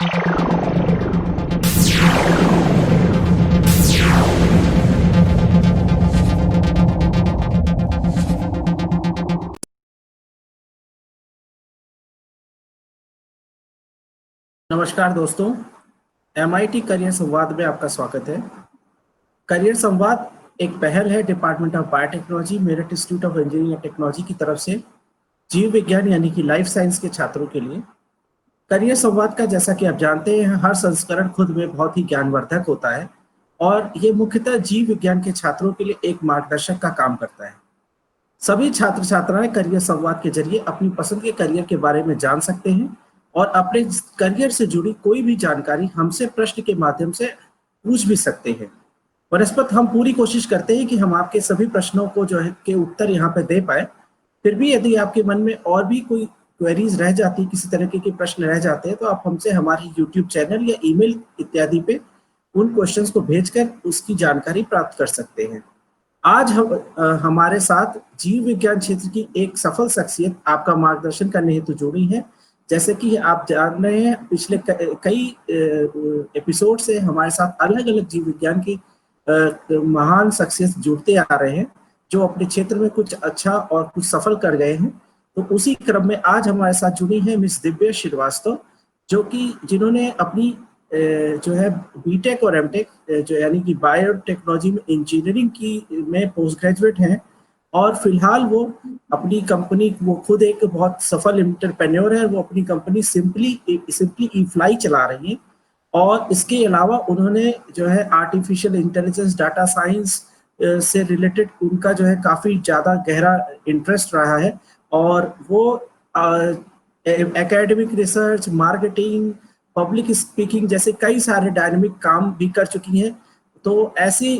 नमस्कार दोस्तों, MIT career संवाद में आपका स्वागत है। करियर संवाद एक पहल है department of biotechnology, Meerut institute of engineering and technology की तरफ से जीव विज्ञान यानी कि लाइफ साइंस के छात्रों के लिए। करियर संवाद का, जैसा कि आप जानते हैं, हर संस्करण खुद में बहुत ही ज्ञानवर्धक होता है और ये मुख्यतः जीव विज्ञान के छात्रों के लिए एक मार्गदर्शक का काम करता है। सभी छात्र छात्राएं करियर संवाद के जरिए अपनी पसंद के करियर के बारे में जान सकते हैं और अपने करियर से जुड़ी कोई भी जानकारी हमसे प्रश्न के माध्यम से पूछ भी सकते हैं। वनस्पत हम पूरी कोशिश करते हैं कि हम आपके सभी प्रश्नों को जो है के उत्तर यहाँ पे दे पाए। फिर भी यदि आपके मन में और भी कोई क्वेरीज रह जाती, किसी तरीके के प्रश्न रह जाते हैं, तो आप हमसे हमारे YouTube चैनल या ईमेल इत्यादि पे उन क्वेश्चंस को भेजकर उसकी जानकारी प्राप्त कर सकते हैं। आज हमारे साथ जीव विज्ञान क्षेत्र की एक सफल शख्सियत आपका मार्गदर्शन करने हेतु जुड़ी है। जैसे कि आप जान रहे हैं, पिछले कई एपिसोड से हमारे साथ अलग अलग जीव विज्ञान की महान शख्सियत जुड़ते आ रहे हैं, जो अपने क्षेत्र में कुछ अच्छा और कुछ सफल कर गए हैं। तो उसी क्रम में आज हमारे साथ जुड़ी है मिस दिव्या श्रीवास्तव, जिन्होंने अपनी जो है बीटेक और एमटेक जो यानी कि बायोटेक्नोलॉजी में इंजीनियरिंग की में पोस्ट ग्रेजुएट हैं और फिलहाल वो अपनी कंपनी, वो खुद एक बहुत सफल एंटरप्रेन्योर है। वो अपनी कंपनी सिंपली ई फ्लाई चला रही है और इसके अलावा उन्होंने जो है आर्टिफिशियल इंटेलिजेंस, डाटा साइंस से रिलेटेड उनका जो है काफ़ी ज़्यादा गहरा इंटरेस्ट रहा है और वो academic research, marketing, public speaking जैसे कई सारे डायनेमिक काम भी कर चुकी हैं। तो ऐसी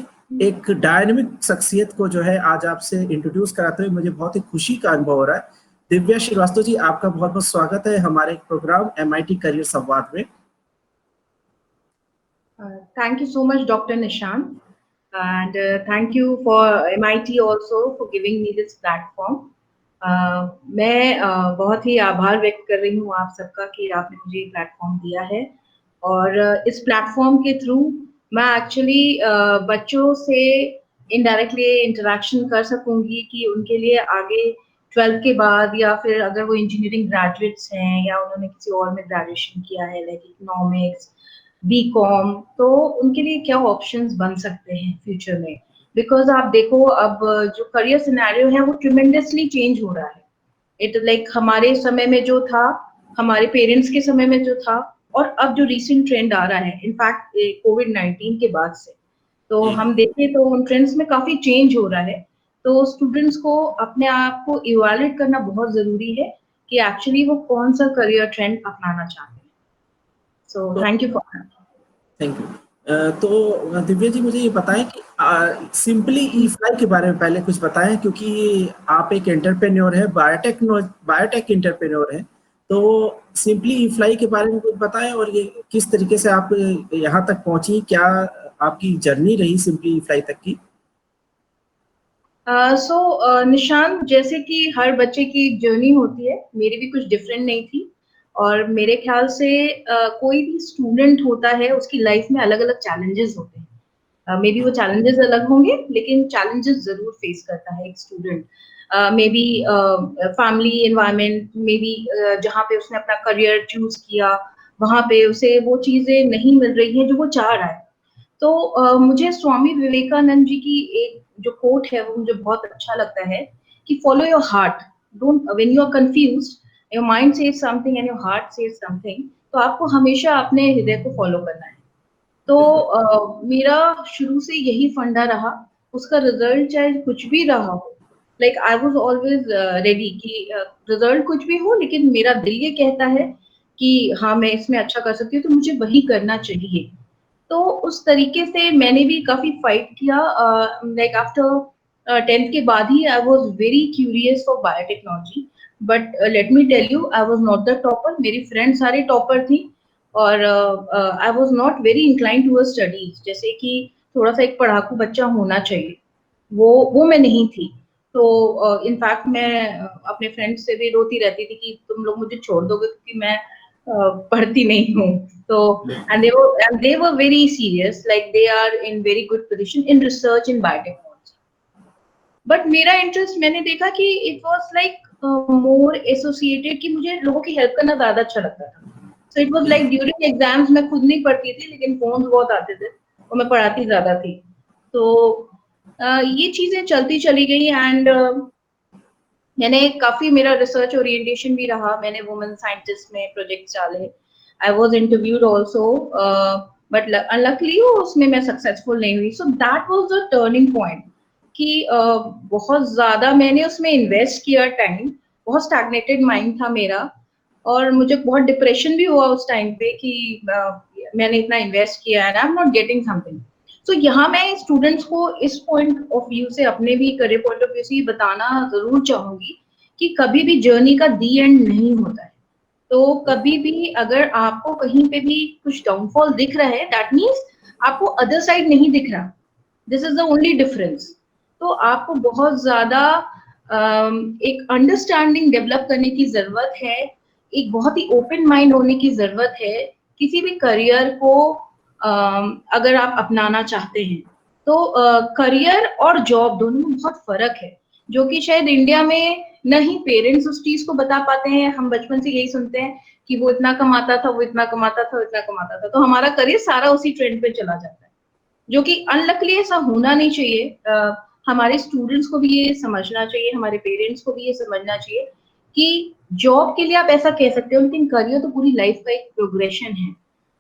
एक डायनेमिक शख्सियत को जो है आज आपसे इंट्रोड्यूस कराते हुए मुझे बहुत ही खुशी का अनुभव हो रहा है। दिव्या श्रीवास्तव जी, आपका बहुत बहुत स्वागत है हमारे प्रोग्राम MIT करियर संवाद में। Thank you so much, Dr. Nishan, and thank you for MIT also for giving me this platform. मैं बहुत ही आभार व्यक्त कर रही हूँ आप सबका कि आपने मुझे ये प्लेटफॉर्म दिया है और इस प्लेटफॉर्म के थ्रू मैं एक्चुअली बच्चों से इनडायरेक्टली इंटरेक्शन कर सकूंगी कि उनके लिए आगे 12th के बाद, या फिर अगर वो इंजीनियरिंग ग्रेजुएट्स हैं या उन्होंने किसी और में ग्रेजुएशन किया है लाइक इकोनॉमिक्स, बीकॉम, तो उनके लिए क्या ऑप्शंस बन सकते हैं फ्यूचर में। बिकॉज आप देखो, अब जो करियर सिनेरियो है वो ट्रिमेंडसली चेंज हो रहा है। इट लाइक हमारे समय में जो था, हमारे पेरेंट्स के समय में जो था, और अब जो रिसेंट ट्रेंड आ रहा है इनफैक्ट कोविड-19 के बाद से, तो हम देखें तो उन ट्रेंड्स में काफी चेंज हो रहा है। तो स्टूडेंट्स को अपने आप को इवैल्यूएट करना बहुत जरूरी है कि एक्चुअली वो कौन सा करियर ट्रेंड अपनाना चाहते हैं। So thank you for that. Thank you. तो दिव्या जी, मुझे ये बताएं कि सिंपली ई फ्लाई के बारे में पहले कुछ बताएं, क्योंकि आप एक एंटरप्रेन्योर है, बायोटेक एंटरप्रेन्योर है। तो सिंपली ई फ्लाई के बारे में कुछ बताएं और ये किस तरीके से आप यहाँ तक पहुंची, क्या आपकी जर्नी रही सिंपली ई फ्लाई तक की। निशान, जैसे कि हर बच्चे की एक जर्नी होती है, मेरी भी कुछ डिफरेंट नहीं थी। और मेरे ख्याल से कोई भी स्टूडेंट होता है उसकी लाइफ में अलग अलग चैलेंजेस होते हैं। मे बी वो चैलेंजेस अलग होंगे, लेकिन चैलेंजेस जरूर फेस करता है एक student. May be family environment, may be जहाँ पे उसने अपना करियर चूज किया वहां पे उसे वो चीजें नहीं मिल रही हैं जो वो चाह रहा है। तो मुझे स्वामी विवेकानंद जी की एक जो कोट है वो मुझे बहुत अच्छा लगता है कि follow your heart, don't, when you are confused, your mind says something and your heart says something, तो आपको हमेशा अपने हृदय को फॉलो करना है। तो मेरा शुरू से यही फंडा रहा, उसका रिजल्ट चाहे कुछ भी रहा हो, like I was always ready कि रिजल्ट कुछ भी हो, लेकिन मेरा दिल ये कहता है कि हाँ मैं इसमें अच्छा कर सकती हूँ, तो मुझे वही करना चाहिए। तो उस तरीके से मैंने भी काफी फाइट किया। लाइक आफ्टर 10th के बाद ही I was very curious for biotechnology, but let me tell you, I was not the topper. मेरी फ्रेंड सारे टॉपर थी और I was not very inclined towards studies, जैसे कि थोड़ा सा एक पढ़ाकू बच्चा होना चाहिए, वो मैं नहीं थी। तो इनफैक्ट मैं अपने फ्रेंड्स से भी रोती रहती थी कि तुम लोग मुझे छोड़ दोगे क्योंकि मैं पढ़ती नहीं हूँ। So and they were very serious, like they are in very good position in research in biotechnology. But मेरा इंटरेस्ट मैंने देखा कि it was like more associated, कि मुझे लोगों की हेल्प करना ज्यादा अच्छा लगता था. So it was like during exams मैं खुद नहीं पढ़ती थी, लेकिन फोन्स बहुत आते थे और मैं पढ़ाती ज्यादा थी. तो ये चीजें चलती चली गई एंड मैंने काफी, मेरा रिसर्च ओरिएंटेशन भी रहा, मैंने वुमेन साइंटिस्ट में प्रोजेक्ट्स डाले. I was interviewed also, but unluckily उसमें मैं सक्सेसफुल नहीं हुई. So that was the turning point कि बहुत ज्यादा मैंने उसमें इन्वेस्ट किया टाइम, बहुत स्टैग्नेटेड माइंड था मेरा, और मुझे बहुत डिप्रेशन भी हुआ उस टाइम पे कि मैंने इतना इन्वेस्ट किया and I am not getting something. तो यहाँ मैं स्टूडेंट्स को इस पॉइंट ऑफ व्यू से, अपने भी करियर पॉइंट ऑफ व्यू से ये बताना जरूर चाहूंगी कि कभी भी जर्नी का दी एंड नहीं होता है. तो कभी भी अगर आपको कहीं पे भी कुछ डाउनफॉल दिख रहा है, दैट मीन्स आपको अदर साइड नहीं दिख रहा. This is the only difference. तो आपको बहुत ज्यादा एक अंडरस्टैंडिंग डेवलप करने की जरूरत है, एक बहुत ही ओपन माइंड होने की जरूरत है किसी भी करियर को अगर आप अपनाना चाहते हैं. तो करियर और जॉब दोनों में बहुत फर्क है, जो कि शायद इंडिया में न ही पेरेंट्स उस चीज को बता पाते हैं. हम बचपन से यही सुनते हैं कि वो इतना कमाता था, वो इतना कमाता था, वो इतना कमाता था, तो हमारा करियर सारा उसी ट्रेंड पे चला जाता है, जो कि अनलकली ऐसा होना नहीं चाहिए. हमारे स्टूडेंट्स को भी ये समझना चाहिए, हमारे पेरेंट्स को भी ये समझना चाहिए कि जॉब के लिए आप ऐसा कह सकते हो, लेकिन करियर तो पूरी लाइफ का एक प्रोग्रेशन है.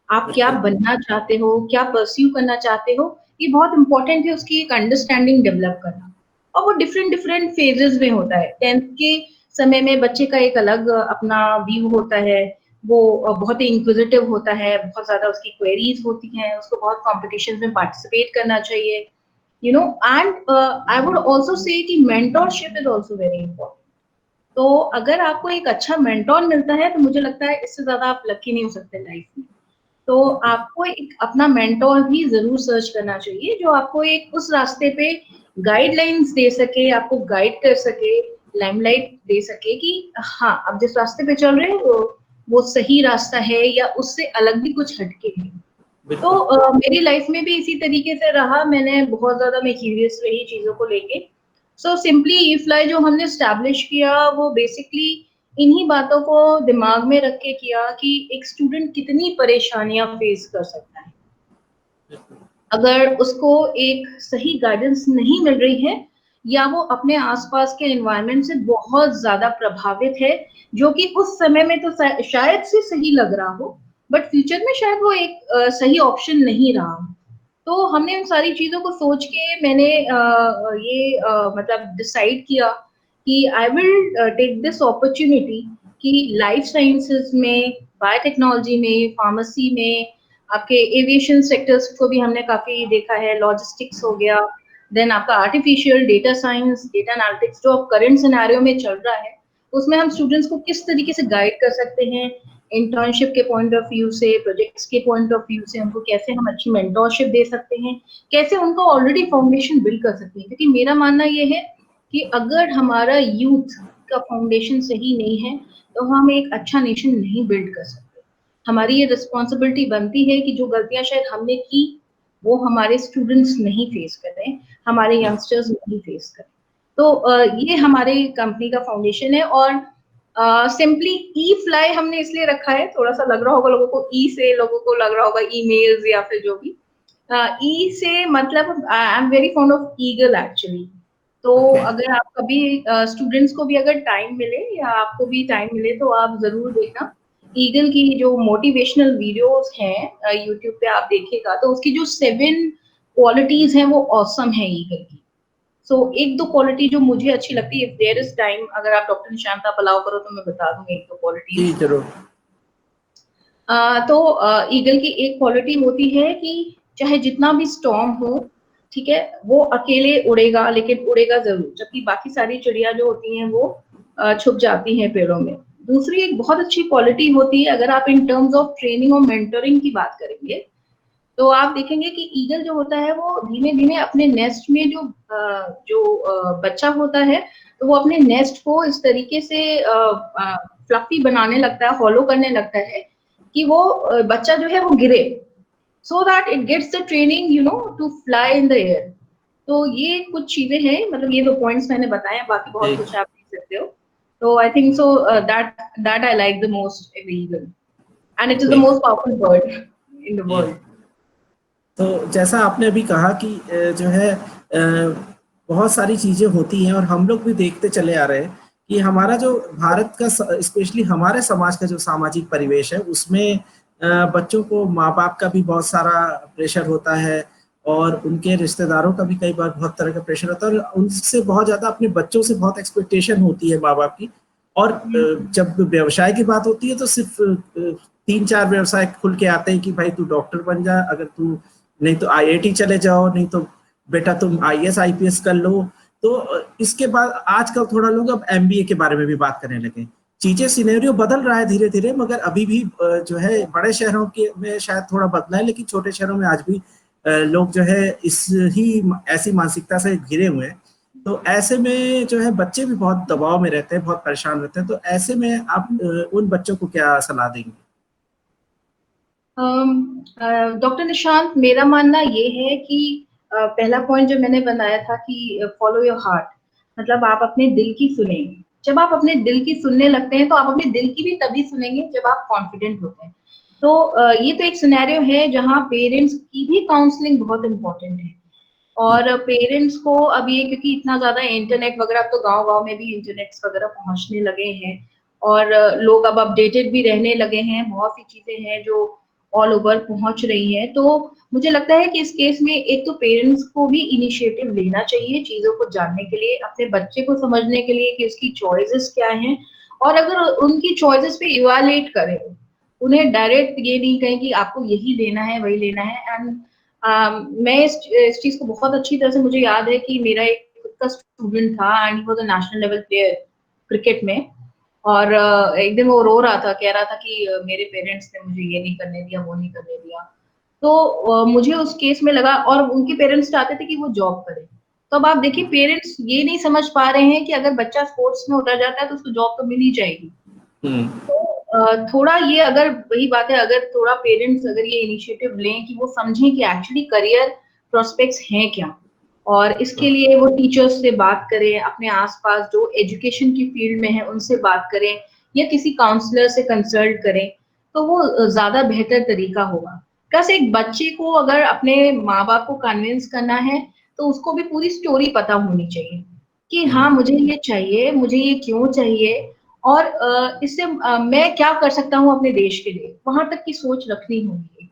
आप क्या बनना चाहते हो, क्या परस्यू करना चाहते हो, ये बहुत इंपॉर्टेंट है, उसकी एक अंडरस्टैंडिंग डेवलप करना. और वो डिफरेंट डिफरेंट फेजेस में होता है. 10th के समय में बच्चे का एक अलग अपना व्यू होता है, वो बहुत ही इंक्विजिटिव होता है, बहुत ज्यादा उसकी क्वेरीज होती हैं, उसको बहुत कॉम्पिटिशन में पार्टिसिपेट करना चाहिए, you know. And I would also say कि mentorship is also very important. तो अगर आपको एक अच्छा मेंटोर मिलता है, तो मुझे लगता है इससे ज्यादा आप लकी नहीं हो सकते लाइफ में. तो आपको एक अपना मेंटोर भी जरूर सर्च करना चाहिए, जो आपको एक उस रास्ते पे गाइडलाइंस दे सके, आपको गाइड कर सके, लाइमलाइट दे सके कि हाँ, आप जिस रास्ते पे चल रहे हैं वो सही रास्ता है या उससे अलग भी कुछ हटके है. तो मेरी लाइफ में भी इसी तरीके से रहा. मैंने बहुत ज्यादा मैं क्यूरियस रही चीजों को लेके. सो सिंपली ई फ्लाई जो हमने स्टैब्लिश किया, वो बेसिकली इन्हीं बातों को दिमाग में रख के किया कि एक स्टूडेंट कितनी परेशानियां फेस कर सकता है अगर उसको एक सही गाइडेंस नहीं मिल रही है, या वो अपने आसपास के एनवायरनमेंट से बहुत ज्यादा प्रभावित है, जो कि उस समय में तो शायद से सही लग रहा हो, बट फ्यूचर में शायद वो एक सही ऑप्शन नहीं रहा. तो हमने उन सारी चीजों को सोच के मैंने मतलब डिसाइड किया कि I will take this opportunity कि लाइफ साइंसेस में, बायोटेक्नोलॉजी में, फार्मेसी में, आपके एविएशन सेक्टर्स को भी हमने काफी देखा है, लॉजिस्टिक्स हो गया, देन आपका artificial data science, data analytics जो अब करंट सिनेरियो में चल रहा है, उसमें हम स्टूडेंट्स को किस तरीके से गाइड कर सकते हैं, इंटर्नशिप के पॉइंट ऑफ व्यू से, प्रोजेक्ट्स के पॉइंट ऑफ व्यू से उनको कैसे हम अच्छी मेंटोरशिप दे सकते हैं, कैसे उनको ऑलरेडी फाउंडेशन बिल्ड कर सकते हैं. क्योंकि मेरा मानना ये है कि अगर हमारा यूथ का फाउंडेशन सही नहीं है, तो हम एक अच्छा नेशन नहीं बिल्ड कर सकते. हमारी ये रिस्पॉन्सिबिलिटी बनती है कि जो गलतियां शायद हमने की, वो हमारे स्टूडेंट्स नहीं फेस कर रहे हैं, हमारे यंगस्टर्स नहीं फेस कर रहे. तो ये हमारे कंपनी का फाउंडेशन है. और सिंपली ई फ्लाई हमने इसलिए रखा है, थोड़ा सा लग रहा होगा लोगों को, ई से लोगों को लग रहा होगा ईमेल्स या फिर जो भी, ई से मतलब I am very fond of eagle actually. तो अगर आप कभी स्टूडेंट्स को भी अगर टाइम मिले या आपको भी टाइम मिले, तो आप जरूर देखना ईगल की जो मोटिवेशनल वीडियोस हैं यूट्यूब पे आप देखिएगा, तो उसकी जो 7 क्वालिटीज हैं वो ऑसम है ईगल की. सो एक दो क्वालिटी जो मुझे अच्छी लगती है, इफ देयर इज टाइम, अगर आप डॉक्टर निशांत आप अलाउ करो तो मैं बता दूंगी एक दो क्वालिटी. जी जरूर. तो ईगल की एक क्वालिटी होती है कि चाहे जितना भी स्टॉर्म हो, ठीक है, वो अकेले उड़ेगा, लेकिन उड़ेगा जरूर, जबकि बाकी सारी चिड़िया जो होती हैं वो छुप जाती हैं पेड़ों में. दूसरी एक बहुत अच्छी क्वालिटी होती है, अगर आप इन टर्म्स ऑफ ट्रेनिंग और मेंटरिंग की बात करेंगे, तो आप देखेंगे कि ईगल जो होता है वो धीमे धीमे अपने नेस्ट में जो बच्चा होता है, तो वो अपने नेस्ट को इस तरीके से फ्लफी बनाने लगता है, हॉलो करने लगता है कि वो बच्चा जो है वो गिरे, so that it gets the training you know to fly in the air। तो ये कुछ चीजें हैं, मतलब ये 2 पॉइंट्स मैंने बताए हैं, बाकी बहुत ठीक। कुछ आप देख सकते हो। तो I think so that I like the most an eagle, and it is the ठीक। Most powerful bird in the जी। वर्ल्ड। तो जैसा आपने अभी कहा कि जो है बहुत सारी चीजें होती हैं और हम लोग भी देखते चले आ रहे हैं कि हमारा जो भारत का स्पेशली हमारे समाज का जो सामाजिक परिवेश है उसमें बच्चों को माँ बाप का भी बहुत सारा प्रेशर होता है और उनके रिश्तेदारों का भी कई बार बहुत तरह का प्रेशर होता है और उनसे बहुत ज्यादा अपने बच्चों से बहुत एक्सपेक्टेशन होती है माँ बाप की। और जब व्यवसाय की बात होती है तो सिर्फ 3-4 व्यवसाय खुल के आते हैं कि भाई तू डॉक्टर बन जा, अगर तू नहीं तो आईआईटी चले जाओ, नहीं तो बेटा तुम आईएएस आईपीएस कर लो। तो इसके बाद आजकल थोड़ा लोग अब एमबीए के बारे में भी बात करने लगे। चीजें सिनेरियो बदल रहा है धीरे धीरे, मगर अभी भी जो है बड़े शहरों के में शायद थोड़ा बदला है, लेकिन छोटे शहरों में आज भी लोग जो है इस ही ऐसी मानसिकता से घिरे हुए हैं। तो ऐसे में जो है बच्चे भी बहुत दबाव में रहते हैं, बहुत परेशान रहते हैं। तो ऐसे में आप उन बच्चों को क्या सलाह देंगे? डॉक्टर निशांत, मेरा मानना ये है कि पहला पॉइंट जो मैंने बनाया था कि फॉलो योर हार्ट, मतलब आप अपने दिल की सुने। जब आप अपने दिल की सुनने लगते हैं तो आप अपने दिल की भी तभी सुनेंगे जब आप कॉन्फिडेंट होते हैं। तो ये तो एक सिनेरियो है जहाँ पेरेंट्स की भी काउंसलिंग बहुत इंपॉर्टेंट है। और पेरेंट्स को अब ये, क्योंकि इतना ज्यादा इंटरनेट वगैरह, अब तो गांव गांव में भी इंटरनेट वगैरह पहुंचने लगे हैं और लोग अब अपडेटेड भी रहने लगे हैं, बहुत सी चीजें हैं जो ऑल ओवर पहुंच रही है। तो मुझे लगता है कि इस केस में एक तो पेरेंट्स को भी इनिशिएटिव लेना चाहिए चीजों को जानने के लिए, अपने बच्चे को समझने के लिए कि उसकी चॉइसेस क्या हैं, और अगर उनकी चॉइसेस पे इवैल्यूएट करें, उन्हें डायरेक्ट ये नहीं कहें कि आपको यही लेना है वही लेना है। एंड मैं इस चीज को बहुत अच्छी तरह से, मुझे याद है कि मेरा एक खुद का स्टूडेंट था and he was a national level player cricket में, और एक दिन वो रो रहा था, कह रहा था कि मेरे पेरेंट्स ने मुझे ये नहीं करने दिया, वो नहीं करने दिया। तो मुझे उस केस में लगा, और उनके पेरेंट्स चाहते थे कि वो जॉब करे। तो अब आप देखिए, पेरेंट्स ये नहीं समझ पा रहे हैं कि अगर बच्चा स्पोर्ट्स में उतर जाता है तो उसको जॉब तो मिल ही जाएगी। हम्म। तो थोड़ा ये, अगर वही बात है, अगर थोड़ा पेरेंट्स अगर ये इनिशिएटिव लें कि वो समझें कि एक्चुअली करियर प्रोस्पेक्ट्स हैं क्या, और इसके लिए वो टीचर्स से बात करें, अपने आसपास जो एजुकेशन की फील्ड में है उनसे बात करें, या किसी काउंसलर से कंसल्ट करें, तो वो ज्यादा बेहतर तरीका होगा। प्लस एक बच्चे को अगर अपने माँ बाप को कन्विंस करना है तो उसको भी पूरी स्टोरी पता होनी चाहिए कि हाँ मुझे ये चाहिए, मुझे ये क्यों चाहिए, और इससे मैं क्या कर सकता हूँ अपने देश के लिए, वहां तक की सोच रखनी होगी।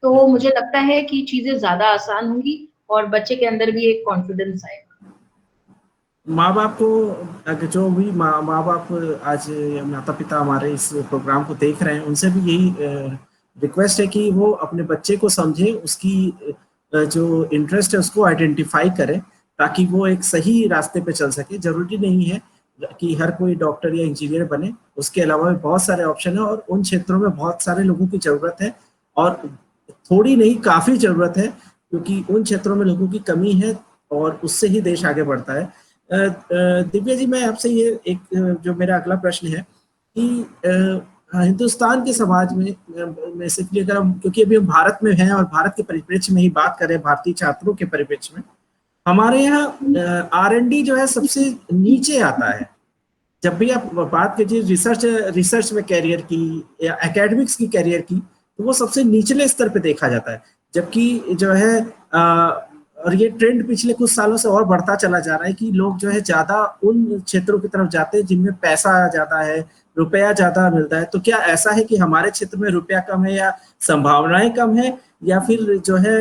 तो मुझे लगता है कि चीजें ज्यादा आसान होंगी और बच्चे के अंदर भी एक कॉन्फिडेंस आएगा। माँ बाप को अगर जो भी माँ बाप आज माता पिता हमारे इस प्रोग्राम को देख रहे हैं उनसे भी यही रिक्वेस्ट है कि वो अपने बच्चे को समझे, उसकी जो इंटरेस्ट है उसको आइडेंटिफाई करें, ताकि वो एक सही रास्ते पे चल सके। जरूरी नहीं है कि हर कोई डॉक्टर या इंजीनियर बने, उसके अलावा भी बहुत सारे ऑप्शन है और उन क्षेत्रों में बहुत सारे लोगों की जरूरत है। और थोड़ी नहीं, काफी जरूरत है, क्योंकि उन क्षेत्रों में लोगों की कमी है और उससे ही देश आगे बढ़ता है। दिव्या जी, मैं आपसे ये एक जो मेरा अगला प्रश्न है कि हिंदुस्तान के समाज में बेसिकली अगर हम, क्योंकि अभी हम भारत में हैं और भारत के परिप्रेक्ष्य में ही बात करें, भारतीय छात्रों के परिप्रेक्ष्य में, हमारे यहाँ आर&डी जो है सबसे नीचे आता है। जब भी आप बात कीजिए रिसर्च रिसर्च में कैरियर की या एकेडमिक्स की कैरियर की, तो वो सबसे निचले स्तर पे देखा जाता है। जबकि जो है और ये ट्रेंड पिछले कुछ सालों से और बढ़ता चला जा रहा है कि लोग जो है ज्यादा उन क्षेत्रों की तरफ जाते हैं जिनमें पैसा ज्यादा है, रुपया ज्यादा मिलता है। तो क्या ऐसा है कि हमारे क्षेत्र में रुपया कम है, या संभावनाएं कम है, या फिर जो है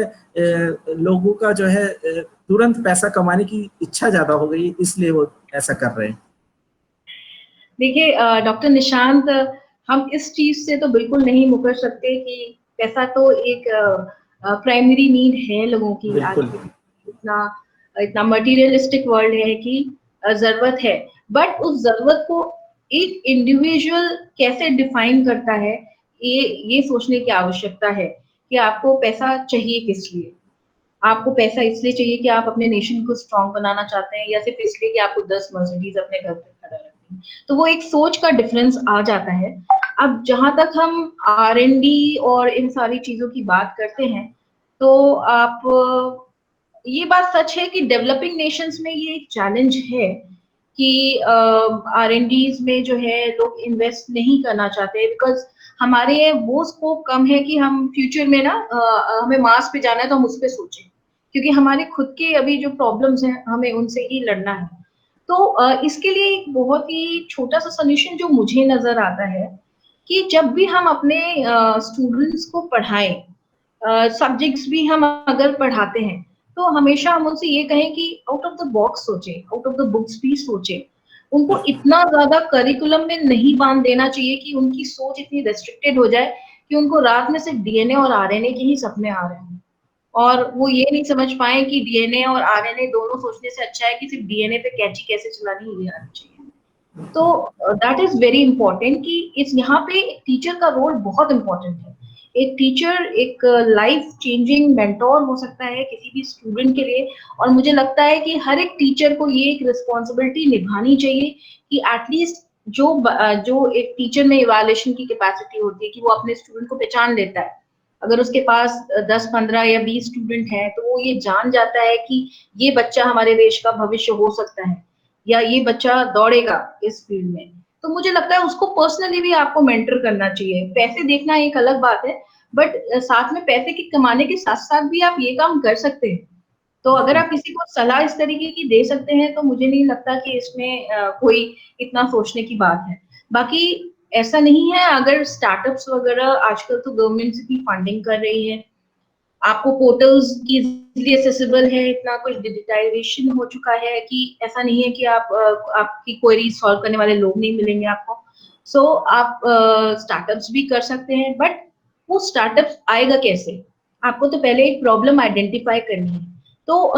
लोगों का जो है तुरंत पैसा कमाने की इच्छा ज्यादा हो गई इसलिए वो ऐसा कर रहे हैं? देखिए डॉक्टर निशांत, हम इस चीज से तो बिल्कुल नहीं मुकर सकते कि पैसा तो एक प्राइमरी नीड है लोगों की आज बिल्कुल। के, इतना इतना मटेरियलिस्टिक वर्ल्ड है कि जरूरत है। बट उस जरूरत को एक इंडिविजुअल कैसे डिफाइन करता है, ये सोचने की आवश्यकता है कि आपको पैसा चाहिए किस लिए। आपको पैसा इसलिए चाहिए कि आप अपने नेशन को स्ट्रांग बनाना चाहते हैं, या सिर्फ इसलिए कि आपको 10 मर्सिडीज अपने घर पे खड़ा रखनी है। तो वो एक सोच का डिफरेंस आ जाता है। अब जहां तक हम R&D और इन सारी चीजों की बात करते हैं, तो आप ये बात सच है कि डेवलपिंग नेशंस में ये एक चैलेंज है कि R&Ds में जो है लोग इन्वेस्ट नहीं करना चाहते, बिकॉज हमारे वो स्कोप कम है कि हम फ्यूचर में ना हमें मार्स पे जाना है तो हम उस पे सोचें, क्योंकि हमारे खुद के अभी जो प्रॉब्लम्स हैं हमें उनसे ही लड़ना है। तो इसके लिए एक बहुत ही छोटा सा सोल्यूशन जो मुझे नजर आता है कि जब भी हम अपने स्टूडेंट्स को पढ़ाएं, सब्जेक्ट्स भी हम अगर पढ़ाते हैं, तो हमेशा हम उनसे ये कहें कि आउट ऑफ द बॉक्स सोचें, आउट ऑफ द बुक्स भी सोचें। उनको इतना ज्यादा करिकुलम में नहीं बांध देना चाहिए कि उनकी सोच इतनी रेस्ट्रिक्टेड हो जाए कि उनको रात में सिर्फ डीएनए और आरएनए के ही सपने आ रहे हैं, और वो ये नहीं समझ पाए कि डीएनए और आरएनए दोनों सोचने से अच्छा है कि सिर्फ डीएनए पे कैंची कैसे चलानी, ये आनी चाहिए। तो दैट इज वेरी इंपॉर्टेंट कि इस यहाँ पे एक टीचर का रोल बहुत इंपॉर्टेंट है। एक टीचर एक लाइफ चेंजिंग मेंटोर हो सकता है किसी भी स्टूडेंट के लिए, और मुझे लगता है कि हर एक टीचर को ये एक रिस्पॉन्सिबिलिटी निभानी चाहिए कि एटलीस्ट जो एक टीचर में इवैल्यूएशन की कैपेसिटी होती है कि वो अपने स्टूडेंट को पहचान लेता है। अगर उसके पास 10, 15 या 20 स्टूडेंट हैं, तो वो ये जान जाता है कि ये बच्चा हमारे देश का भविष्य हो सकता है, या ये बच्चा दौड़ेगा इस फील्ड में। तो मुझे लगता है उसको पर्सनली भी आपको मेंटर करना चाहिए। पैसे देखना एक अलग बात है, बट साथ में पैसे की कमाने के साथ साथ भी आप ये काम कर सकते हैं। तो अगर आप किसी को सलाह इस तरीके की दे सकते हैं, तो मुझे नहीं लगता कि इसमें कोई इतना सोचने की बात है। बाकी ऐसा नहीं है, अगर स्टार्टअप्स वगैरह आजकल तो गवर्नमेंट से भी फंडिंग कर रही है, आपको पोर्टल्स इजीली एक्सेसिबल है, इतना कुछ डिजिटाइजेशन हो चुका है कि ऐसा नहीं है कि आपकी क्वेरी सॉल्व करने वाले लोग नहीं मिलेंगे आपको। सो आप स्टार्टअप्स भी कर सकते हैं, बट वो स्टार्टअप्स आएगा कैसे? आपको तो पहले एक प्रॉब्लम आइडेंटिफाई करनी है। तो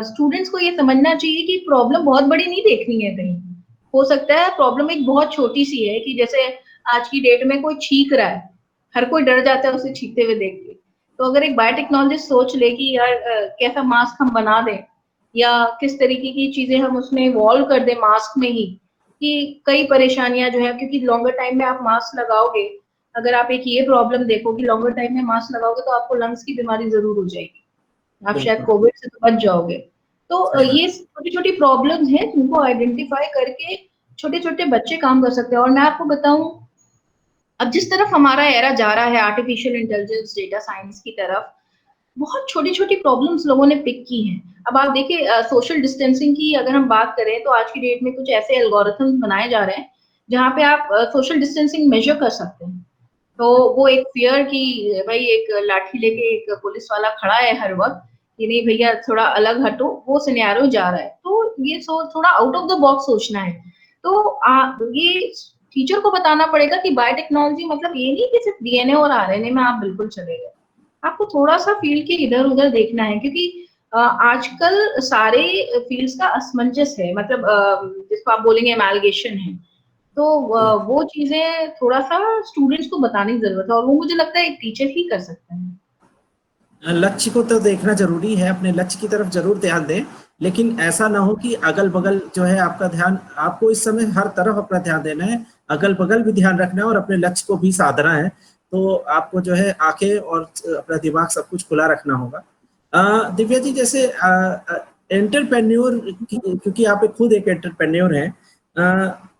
स्टूडेंट्स को ये समझना चाहिए कि प्रॉब्लम बहुत बड़ी नहीं देखनी है कहीं। हो सकता है प्रॉब्लम एक बहुत छोटी सी है, कि जैसे आज की डेट में कोई छींक रहा है, हर कोई डर जाता है उसे छींकते हुए देख के। तो अगर एक बायोटेक्नोलॉजिस्ट सोच ले कि यार कैसा मास्क हम बना दें, या किस तरीके की चीजें हम उसमें इवॉल्व कर दें मास्क में ही, कि कई परेशानियां जो है, क्योंकि लॉन्गर टाइम में आप मास्क लगाओगे, अगर आप एक ये प्रॉब्लम देखो कि लॉन्गर टाइम में मास्क लगाओगे तो आपको लंग्स की बीमारी जरूर हो जाएगी, आप शायद कोविड से तो बच जाओगे। तो ये छोटी छोटी प्रॉब्लम्स हैं जिनको आइडेंटिफाई करके छोटे छोटे बच्चे काम कर सकते हैं। और मैं आपको बताऊं, अब जिस तरफ हमारा एरा जा रहा है आर्टिफिशियल इंटेलिजेंस डेटा साइंस की तरफ, बहुत छोटी छोटी प्रॉब्लम्स लोगों ने पिक की हैं। अब आप देखिए सोशल डिस्टेंसिंग की अगर हम बात करें, तो आज की डेट में कुछ ऐसे एल्गोरिथम्स बनाए जा रहे हैं जहाँ पे आप सोशल डिस्टेंसिंग मेजर कर सकते हैं। तो वो एक फियर कि भाई एक लाठी लेके एक पुलिस वाला खड़ा है हर वक्त, कि नहीं भैया थोड़ा अलग हटो, वो सिनेरियो जा रहा है। तो ये थोड़ा आउट ऑफ द बॉक्स सोचना है। तो ये टीचर को बताना पड़ेगा कि बायोटेक्नोलॉजी मतलब ये नहीं कि सिर्फ डीएनए और आरएनए में आप बिल्कुल चले गए, आपको थोड़ा सा फील्ड के इधर उधर देखना है, क्योंकि आजकल सारे फील्ड्स का असमंजस है, मतलब जिसको आप बोलेंगे एमालगेशन है। तो वो चीजें थोड़ा सा स्टूडेंट्स को बताने की जरूरत है, और वो मुझे लगता है एक टीचर ही कर सकता है। लक्ष्य को तो देखना जरूरी है, अपने लक्ष्य की तरफ जरूर ध्यान दें, लेकिन ऐसा ना हो कि अगल बगल जो है आपका ध्यान, आपको इस समय हर तरफ अपना ध्यान देना है, अगल बगल भी ध्यान रखना है और अपने लक्ष्य को भी साधना है। तो आपको जो है आंखें और अपना दिमाग सब कुछ खुला रखना होगा। दिव्या जी, जैसे एंटरप्रेन्योर, क्योंकि आप खुद एक एंटरप्रेन्योर हैं,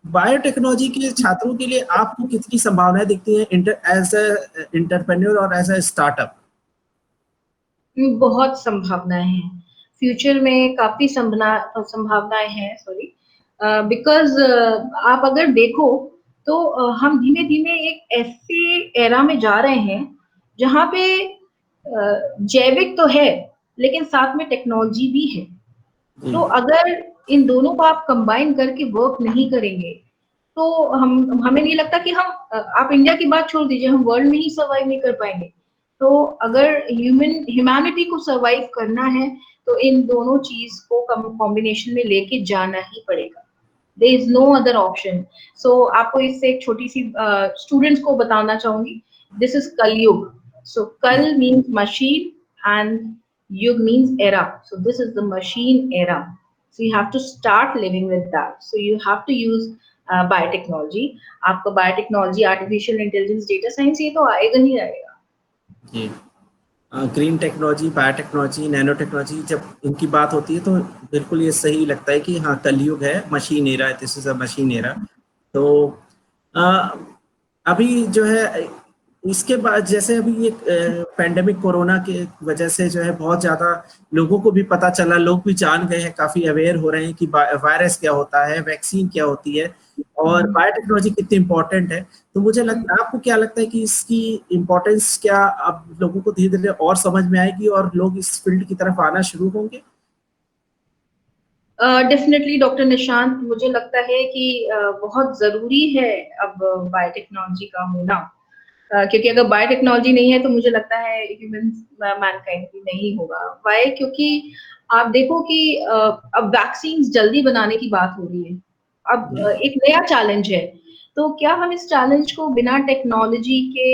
बायोटेक्नोलॉजी के छात्रों के लिए आपको कितनी संभावनाएं दिखती हैं एज ए एंटरप्रेन्योर और एज ए स्टार्टअप? बहुत संभावनाएं हैं, फ्यूचर में काफी संभावनाएं हैं, सॉरी, बिकॉज आप अगर देखो तो हम धीमे धीमे एक ऐसे एरा में जा रहे हैं जहाँ पे जैविक तो है लेकिन साथ में टेक्नोलॉजी भी है। तो अगर इन दोनों को आप कंबाइन करके वर्क नहीं करेंगे, तो हमें नहीं लगता कि हम आप इंडिया की बात छोड़ दीजिए, हम वर्ल्ड में ही सर्वाइव नहीं कर पाएंगे। तो अगर ह्यूमैनिटी को सर्वाइव करना है, तो इन दोनों चीज को कॉम्बिनेशन में लेके जाना ही पड़ेगा। There is no other option. So आपको इससे एक छोटी सी स्टूडेंट्स को बताना चाहूंगी, दिस इज कलयुग। सो कल means machine and yug means era, so this is the machine era, so you have to start living with that, so you have to use biotechnology. आपका biotechnology, artificial intelligence, data science, ये तो आएगा ही आएगा। जी। Green technology, biotechnology, nano technology जब इनकी बात होती है तो बिल्कुल ये सही लगता है कि हाँ कलयुग है, मशीन एरा है, this is a machine era. तो अ, अभी जो है इसके बाद जैसे अभी ये पैंडेमिक कोरोना के वजह से जो है बहुत ज्यादा लोगों को भी पता चला, लोग भी जान गए हैं, काफी अवेयर हो रहे हैं कि वायरस क्या होता है, वैक्सीन क्या होती है और हम्म, बायोटेक्नोलॉजी कितनी इंपॉर्टेंट है। तो मुझे हम्म। लगता है, आपको क्या लगता है कि इसकी इम्पोर्टेंस क्या अब लोगों को धीरे धीरे और समझ में आएगी और लोग इस फील्ड की तरफ आना शुरू होंगे? डेफिनेटली डॉक्टर निशांत, मुझे लगता है कि बहुत जरूरी है अब बायोटेक्नोलॉजी का होना। क्योंकि अगर बायोटेक्नोलॉजी नहीं है तो मुझे लगता है ह्यूमन मैनकाइंड भी नहीं होगा। वाई? क्योंकि आप देखो कि अब वैक्सीन जल्दी बनाने की बात हो रही है। अब जी। एक नया चैलेंज है। तो क्या हम इस चैलेंज को बिना टेक्नोलॉजी के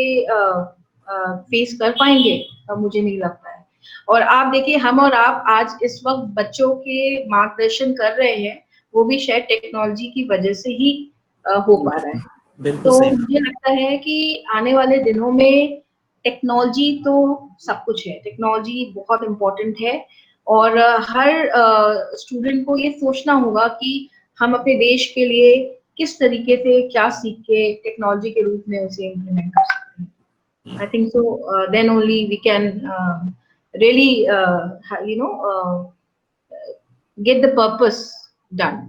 फेस कर पाएंगे? मुझे नहीं लगता है। और आप देखिए, हम और आप आज इस वक्त बच्चों के मार्गदर्शन कर रहे हैं, वो भी शायद टेक्नोलॉजी की वजह से ही हो पा रहा है। बिल्कुल तो सही। मुझे लगता है कि आने वाले दिनों में टेक्नोलॉजी तो सब कुछ है, टेक्नोलॉजी बहुत इम्पोर्टेंट है। और हर स्टूडेंट को ये सोचना होगा कि हम अपने देश के लिए किस तरीके से क्या सीख के टेक्नोलॉजी के रूप में उसे इम्प्लीमेंट कर सकते हैं। I think so then only we can really get the purpose done.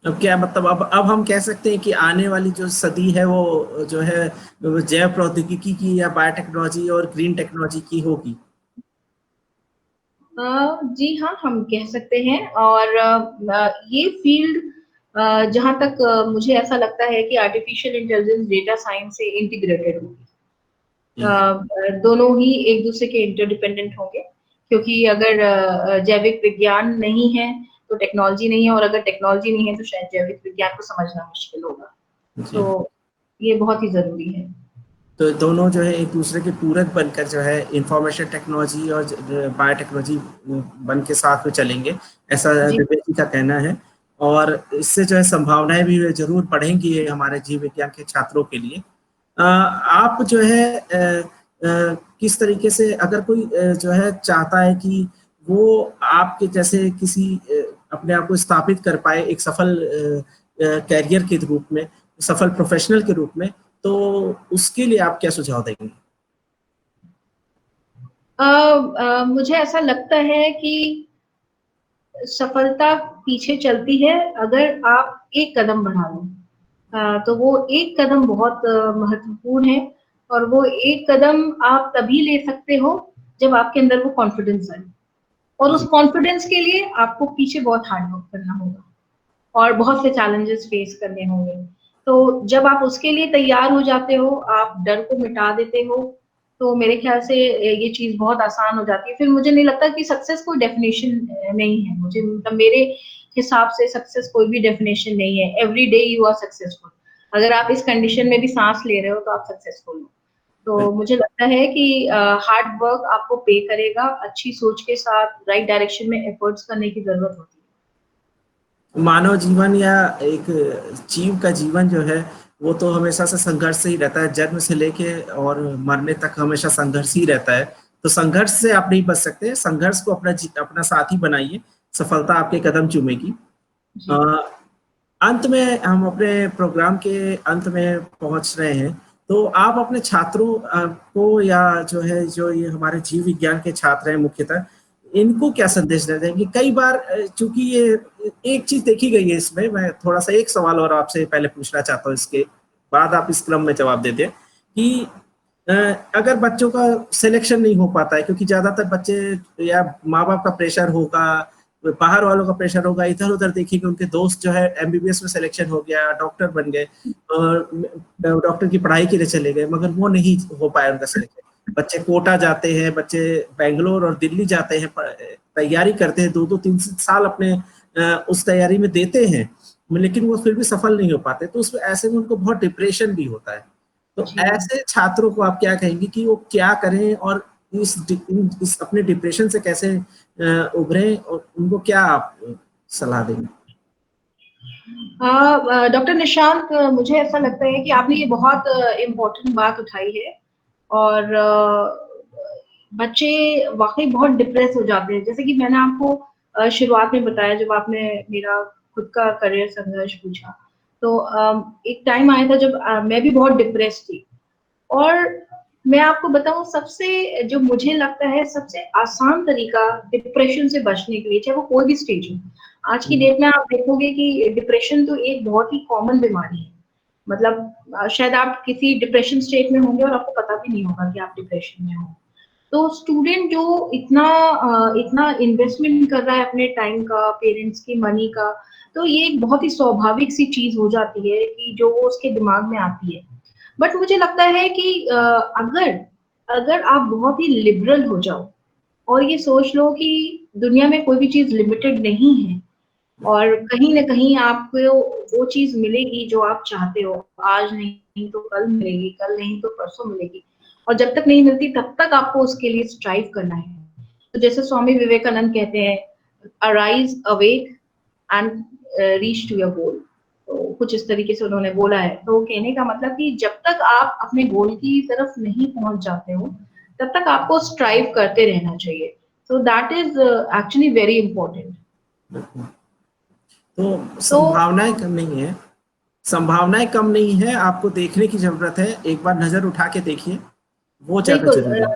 अब क्या मतलब, अब हम कह सकते हैं कि आने वाली जो सदी है वो जो है वो जैव प्रौद्योगिकी की या बायोटेक्नोलॉजी और ग्रीन टेक्नोलॉजी की होगी? जी हाँ, हम कह सकते हैं। और ये फील्ड जहाँ तक मुझे ऐसा लगता है कि आर्टिफिशियल इंटेलिजेंस डेटा साइंस से इंटीग्रेटेड होगी। जी। दोनों ही एक दूसरे के इंटरडिपेंडेंट होंगे। क्योंकि अगर जैविक विज्ञान नहीं है तो टेक्नोलॉजी नहीं है, और अगर टेक्नोलॉजी नहीं है तो शायद जैविक विज्ञान को समझना मुश्किल होगा। जी। तो ये बहुत ही जरूरी है। तो दोनों जो है एक दूसरे के पूरक बनकर जो है इंफॉर्मेशन टेक्नोलॉजी और बायोटेक्नोलॉजी बन के साथ में चलेंगे, ऐसा जी। दिव्या जी का कहना है। और इससे जो है संभावनाएं भी जरूर बढ़ेंगी हमारे जीव विज्ञान के छात्रों के लिए। आप जो है किस तरीके से, अगर कोई जो है चाहता है कि वो आपके जैसे किसी अपने आप को स्थापित कर पाए एक सफल कैरियर के रूप में, सफल प्रोफेशनल के रूप में, तो उसके लिए आप क्या सुझाव देंगे? मुझे ऐसा लगता है कि सफलता पीछे चलती है अगर आप एक कदम बढ़ा लो। तो वो एक कदम बहुत महत्वपूर्ण है। और वो एक कदम आप तभी ले सकते हो जब आपके अंदर वो कॉन्फिडेंस आए। और उस जी। कॉन्फिडेंस के लिए आपको पीछे बहुत हार्ड वर्क करना होगा और बहुत से चैलेंजेस फेस करने होंगे। तो जब आप उसके लिए तैयार हो जाते हो, आप डर को मिटा देते हो, तो मेरे ख्याल से ये चीज बहुत आसान हो जाती है। फिर मुझे नहीं लगता कि सक्सेस कोई डेफिनेशन नहीं है। मुझे मतलब मेरे हिसाब से सक्सेस कोई भी डेफिनेशन नहीं है। Every day you are successful. अगर आप इस कंडीशन में भी सांस ले रहे हो तो आप सक्सेसफुल हो। तो मुझे लगता है कि हार्ड वर्क आपको पे करेगा, अच्छी सोच के साथ राइट डायरेक्शन में एफर्ट्स करने की जरूरत होती है। मानव जीवन या एक जीव का जीवन जो है वो तो हमेशा से संघर्ष से ही रहता है, जन्म से लेके और मरने तक हमेशा संघर्ष ही रहता है। तो संघर्ष से आप नहीं बच सकते, संघर्ष को अपना साथी बनाइए, सफलता आपके कदम चूमेगी। जी। अ, अंत में हम अपने प्रोग्राम के अंत में पहुंच रहे हैं। तो आप अपने छात्रों को, या जो है जो ये हमारे जीव विज्ञान के छात्र हैं मुख्यतः, इनको क्या संदेश दे देंगे? कई बार चूंकि ये एक चीज देखी गई है इसमें, मैं थोड़ा सा एक सवाल और आपसे पहले पूछना चाहता हूँ, इसके बाद आप इस क्रम में जवाब दे दें कि अ, अगर बच्चों का सिलेक्शन नहीं हो पाता है, क्योंकि ज्यादातर बच्चे या माँ बाप का प्रेशर होगा, बाहर वालों का प्रेशर होगा, इधर उधर देखेंगे, उनके दोस्त जो है एमबीबीएस में सिलेक्शन हो गया, डॉक्टर बन गए और डॉक्टर की पढ़ाई के लिए चले गए, मगर वो नहीं हो पाया उनका सिलेक्शन। बच्चे कोटा जाते हैं, बच्चे बेंगलोर और दिल्ली जाते हैं, तैयारी करते हैं, 2-2 3 साल अपने उस तैयारी में देते हैं, लेकिन वो फिर भी सफल नहीं हो पाते। तो उसमें ऐसे में उनको बहुत डिप्रेशन भी होता है। तो जी। ऐसे छात्रों को आप क्या कहेंगे कि वो क्या करें और इस अपने डिप्रेशन से कैसे उभरें, और उनको क्या आप सलाह देंगे? डॉक्टर निशांत, मुझे ऐसा लगता है कि आपने ये बहुत इम्पोर्टेंट बात उठाई है। और बच्चे वाकई बहुत डिप्रेस हो जाते हैं, जैसे कि मैंने आपको शुरुआत में बताया जब आपने मेरा खुद का करियर संघर्ष पूछा। तो एक टाइम आया था जब मैं भी बहुत डिप्रेस थी। और मैं आपको बताऊं, सबसे जो मुझे लगता है सबसे आसान तरीका डिप्रेशन से बचने के लिए, चाहे वो कोई भी स्टेज हो, आज की डेट में आप देखोगे कि डिप्रेशन तो एक बहुत ही कॉमन बीमारी है। मतलब शायद आप किसी डिप्रेशन स्टेट में होंगे और आपको पता भी नहीं होगा कि आप डिप्रेशन में हो। तो स्टूडेंट जो इतना इन्वेस्टमेंट कर रहा है अपने टाइम का, पेरेंट्स की मनी का, तो ये एक बहुत ही स्वाभाविक सी चीज हो जाती है कि जो उसके दिमाग में आती है। बट मुझे लगता है कि अगर अगर आप बहुत ही लिबरल हो जाओ और ये सोच लो कि दुनिया में कोई भी चीज लिमिटेड नहीं है, और कहीं ना कहीं आपको वो चीज मिलेगी जो आप चाहते हो, आज नहीं तो कल मिलेगी, कल नहीं तो परसों मिलेगी, और जब तक नहीं मिलती तब तक आपको उसके लिए स्ट्राइव करना है। तो जैसे स्वामी विवेकानंद कहते हैं, arise awake and reach to your goal. तो कुछ इस तरीके से उन्होंने बोला है। तो कहने का मतलब कि जब तक आप अपने गोल की तरफ नहीं पहुंच जाते हो तब तक आपको स्ट्राइव करते रहना चाहिए। So that is actually very important. तो तो संभावनाएं कम नहीं है, संभावनाएं कम नहीं है, आपको देखने की जरूरत है, एक बार नजर उठा के देखिए, वो ज्यादा बिल्कुल जरूरी है।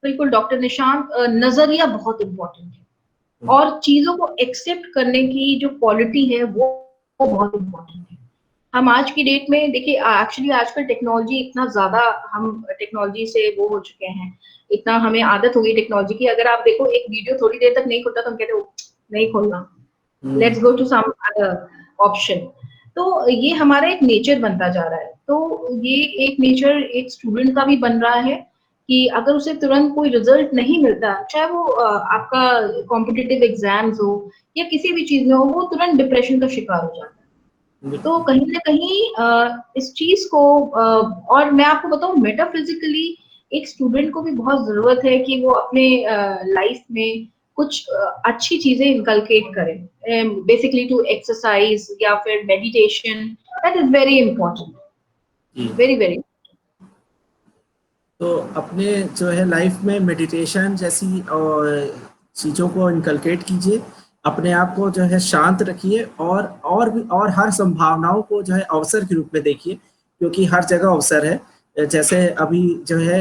बिल्कुल डॉक्टर निशांत, नजरिया बहुत इंपॉर्टेंट है। और चीजों को एक्सेप्ट करने की जो क्वालिटी है वो बहुत इंपॉर्टेंट है। हम आज की डेट में देखिए, एक्चुअली आजकल टेक्नोलॉजी इतना ज्यादा, हम टेक्नोलॉजी से वो हो चुके हैं, इतना हमें आदत हो गई टेक्नोलॉजी की। अगर आप देखो एक वीडियो थोड़ी देर तक नहीं खुलता तो हम कहते हो नहीं खोलना, let's go to some other option. तो ये हमारा एक नेचर बनता जा रहा है। तो ये एक नेचर एक स्टूडेंट का भी बन रहा है कि अगर उसे तुरंत कोई रिजल्ट नहीं मिलता, चाहे वो आपका कॉम्पिटिटिव एग्जाम्स हो या किसी भी चीज में हो, वो तुरंत डिप्रेशन का शिकार हो जाता है। तो कहीं ना कहीं इस चीज को और मैं आपको बताऊं, मेटाफिजिकली एक स्टूडेंट को भी बहुत जरूरत है कि वो अपने लाइफ में कुछ अच्छी चीजें इनकलकेट करें, बेसिकली टू एक्सरसाइज या फिर meditation. That is very important, जी। Very very. तो अपने जो है लाइफ में मेडिटेशन जैसी और चीज़ों को इनकलकेट कीजिए, अपने आप को जो है शांत रखिए, और भी और हर संभावनाओं को जो है अवसर के रूप में देखिए, क्योंकि हर जगह अवसर है। जैसे अभी जो है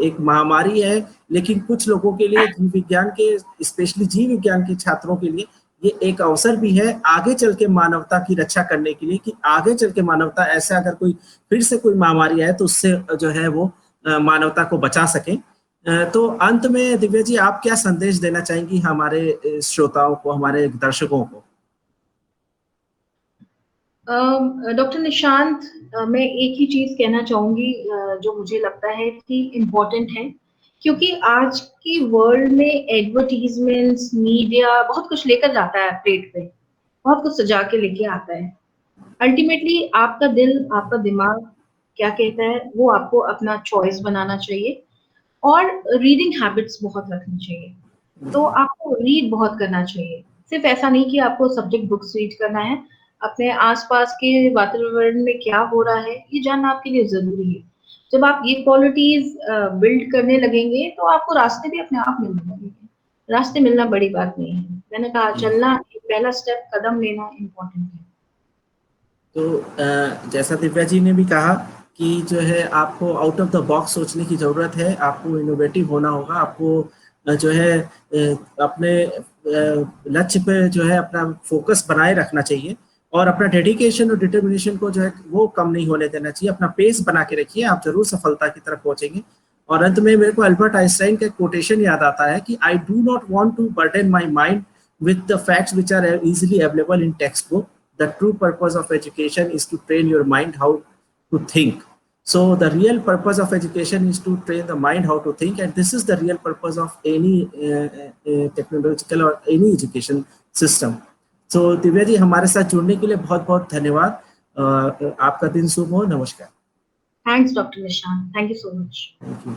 एक महामारी है, लेकिन कुछ लोगों के लिए, जीव विज्ञान के, स्पेशली जीव विज्ञान के छात्रों के लिए ये एक अवसर भी है आगे चल के मानवता की रक्षा करने के लिए, कि आगे चल के मानवता ऐसा अगर कोई फिर से कोई महामारी आए तो उससे जो है वो मानवता को बचा सके। तो अंत में दिव्या जी, आप क्या संदेश देना चाहेंगी हमारे श्रोताओं को, हमारे दर्शकों को? डॉक्टर निशांत, मैं एक ही चीज कहना चाहूंगी जो मुझे लगता है कि इम्पोर्टेंट है, क्योंकि आज की वर्ल्ड में एडवर्टीजमेंट्स, मीडिया बहुत कुछ लेकर जाता है प्लेट पे, बहुत कुछ सजा के लेके आता है। अल्टीमेटली आपका दिल, आपका दिमाग क्या कहता है वो आपको अपना चॉइस बनाना चाहिए। और रीडिंग हैबिट्स बहुत रखनी चाहिए। तो आपको रीड बहुत करना चाहिए। सिर्फ ऐसा नहीं कि आपको सब्जेक्ट बुक्स रीड करना है, अपने आसपास के वातावरण में क्या हो रहा है ये जानना आपके लिए जरूरी है। जब आप ये क्वालिटीज बिल्ड करने लगेंगे तो आपको रास्ते भी अपने आप मिलने लगेंगे। रास्ते मिलना बड़ी बात नहीं है। मैंने कहा चलना, पहला स्टेप, कदम लेना इम्पोर्टेंट है। तो जैसा दिव्या जी ने भी कहा कि जो है आपको आउट ऑफ द बॉक्स सोचने की जरूरत है, आपको इनोवेटिव होना होगा, आपको जो है अपने लक्ष्य पे जो है अपना फोकस बनाए रखना चाहिए, और अपना डेडिकेशन और डिटर्मिनेशन को जो है वो कम नहीं होने देना चाहिए। अपना पेस बना के रखिए, आप जरूर सफलता की तरफ पहुंचेंगे। और अंत में मेरे को अल्बर्ट आइंस्टाइन का कोटेशन याद आता है कि I do not want to burden my mind with the facts which are easily available in textbook. The true purpose of education is to train your mind how to think. So the real purpose of education is to train the mind how to think, and this is the real purpose of any technological or any education system. So Divya ji, हमारे साथ जुड़ने के लिए बहुत बहुत धन्यवाद। आपका दिन शुभ हो। नमस्कार। Thanks doctor Nishant, thank you so much. Thank you.